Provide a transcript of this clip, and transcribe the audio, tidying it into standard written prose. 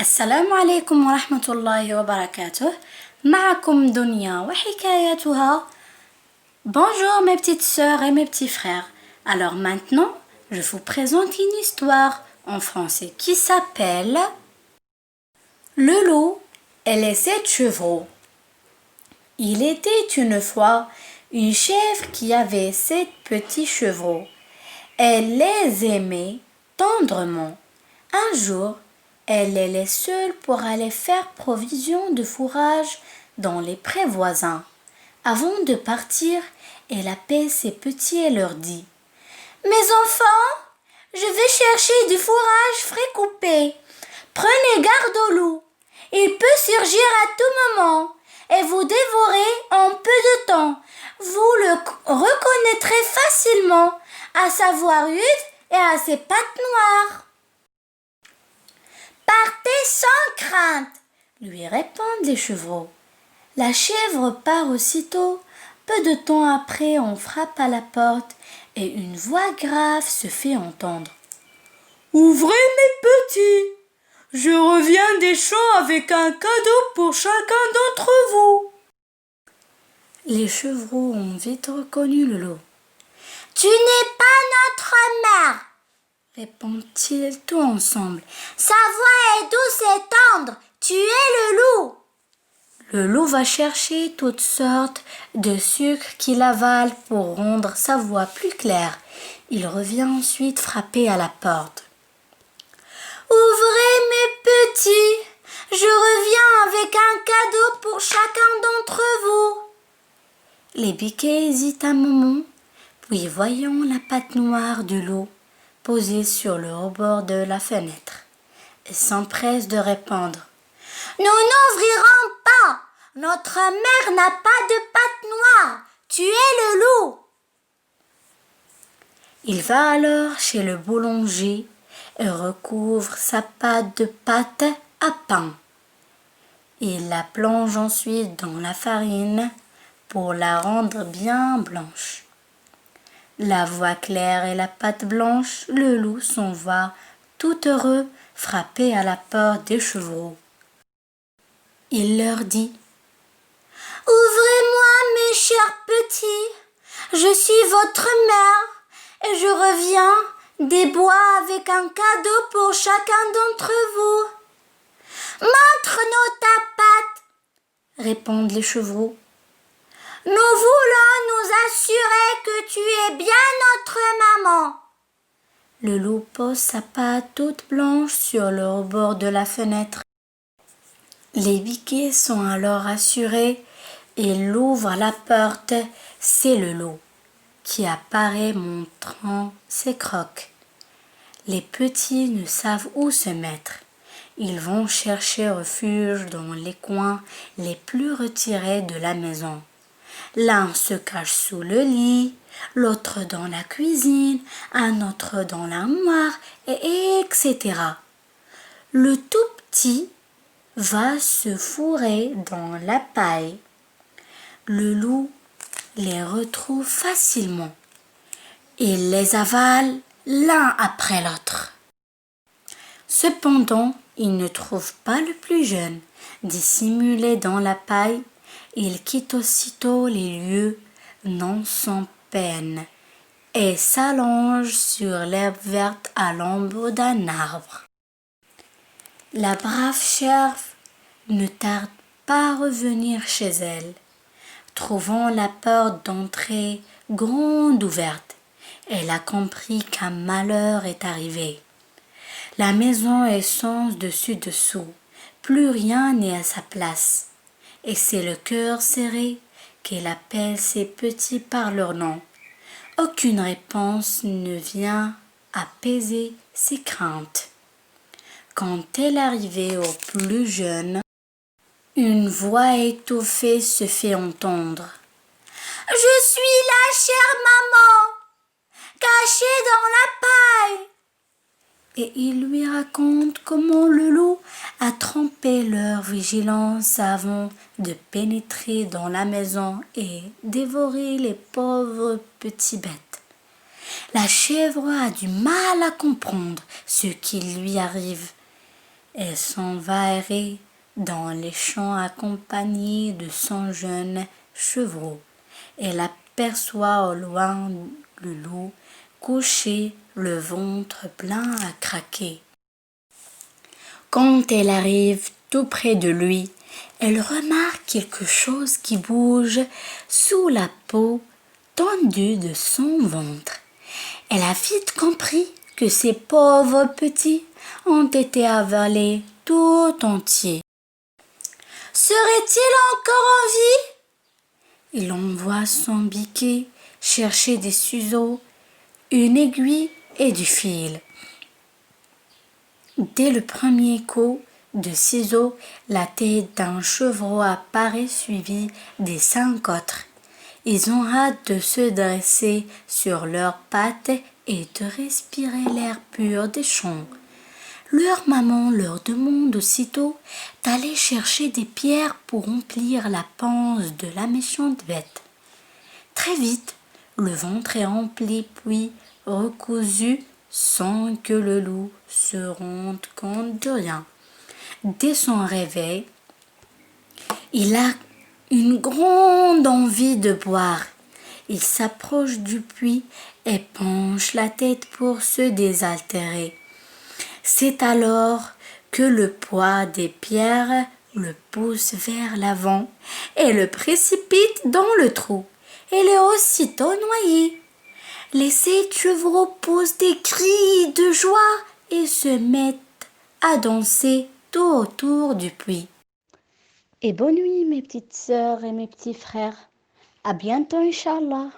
السلام عليكم ورحمة الله وبركاته. معكم دنيا وحكاياتها. Bonjour mes petites sœurs et mes petits frères. Alors maintenant, je vous présente une histoire en français qui s'appelle Le loup et les 7 chevreaux. Il était une fois une chèvre qui avait 7 petits chevreaux. Elle les aimait tendrement. Un jour, elle les laisse seuls pour aller faire provision de fourrage dans les prés voisins. Avant de partir, elle appelle ses petits et leur dit « Mes enfants, je vais chercher du fourrage frais coupé. Prenez garde au loup. Il peut surgir à tout moment et vous dévorer en peu de temps. Vous le reconnaîtrez facilement à sa voix rude et à ses pattes noires. » « Partez sans crainte, lui répondent les chevreaux. La chèvre part aussitôt. Peu de temps après, on frappe à la porte et une voix grave se fait entendre. « Ouvrez mes petits, je reviens des champs avec un cadeau pour chacun d'entre vous. » Les chevreaux ont vite reconnu le loup. « Tu n'es pas notre mère !» répondent-ils tous ensemble. « Sa voix est douce et tendre, tu es le loup !» Le loup va chercher toutes sortes de sucres qu'il avale pour rendre sa voix plus claire. Il revient ensuite frapper à la porte. « Ouvrez mes petits, je reviens avec un cadeau pour chacun d'entre vous. » Les biquets hésitent un moment, puis voyant la patte noire du loup posée sur le rebord de la fenêtre, ils s'empressent de répondre. « Nous n'ouvrirons pas, notre mère n'a pas de patte noire, tu es le loup. » Il va alors chez le boulanger et recouvre sa pâte de pâte à pain. Il la plonge ensuite dans la farine pour la rendre bien blanche. La voix claire et la pâte blanche, le loup s'en va tout heureux frapper à la porte des chevreaux. Il leur dit « Ouvrez-moi mes chers petits, je suis votre mère et je reviens des bois avec un cadeau pour chacun d'entre vous. »« Montre-nous ta patte, » répondent les chevreaux. « Nous voulons nous assurer que tu es bien notre maman. » Le loup pose sa patte toute blanche sur le rebord de la fenêtre. Les biquets sont alors assurés. Il ouvre la porte. C'est le loup qui apparaît montrant ses crocs. Les petits ne savent où se mettre. Ils vont chercher refuge dans les coins les plus retirés de la maison. L'un se cache sous le lit, l'autre dans la cuisine, un autre dans l'armoire, etc. Le tout petit va se fourrer dans la paille. Le loup les retrouve facilement. Il les avale l'un après l'autre. Cependant, il ne trouve pas le plus jeune. Dissimulé dans la paille, il quitte aussitôt les lieux, non sans peine, et s'allonge sur l'herbe verte à l'ombre d'un arbre. La brave chèvre ne tarde pas à revenir chez elle, trouvant la porte d'entrée grande ouverte. Elle a compris qu'un malheur est arrivé. La maison est sans dessus-dessous, plus rien n'est à sa place. Et c'est le cœur serré qu'elle appelle ses petits par leur nom. Aucune réponse ne vient apaiser ses craintes. Quand elle arrivait au plus jeune, une voix étouffée se fait entendre. « Je suis la chère maman, cachée dans la paille. » Et il lui raconte comment le loup a trompé leur vigilance avant de pénétrer dans la maison et dévorer les pauvres petits bêtes. La chèvre a du mal à comprendre ce qui lui arrive. Elle s'en va errer dans les champs accompagnée de son jeune chevreau. Elle aperçoit au loin le loup couché, le ventre plein à craquer. Quand elle arrive tout près de lui, elle remarque quelque chose qui bouge sous la peau tendue de son ventre. Elle a vite compris que ces pauvres petits ont été avalés tout entiers. Serait-il encore en vie? Il envoie son biquet chercher des ciseaux, une aiguille et du fil. Dès le premier coup de ciseaux, la tête d'un chevreau apparaît suivie des 5 autres. Ils ont hâte de se dresser sur leurs pattes et de respirer l'air pur des champs. Leur maman leur demande aussitôt d'aller chercher des pierres pour remplir la panse de la méchante bête. Très vite, le ventre est rempli puis recousu sans que le loup se rende compte de rien. Dès son réveil, il a une grande envie de boire. Il s'approche du puits et penche la tête pour se désaltérer. C'est alors que le poids des pierres le pousse vers l'avant et le précipite dans le trou. Il est aussitôt noyé. Les 7 chevreaux poussent des cris de joie et se mettent à danser tout autour du puits. Et bonne nuit mes petites sœurs et mes petits frères. À bientôt, Inch'Allah.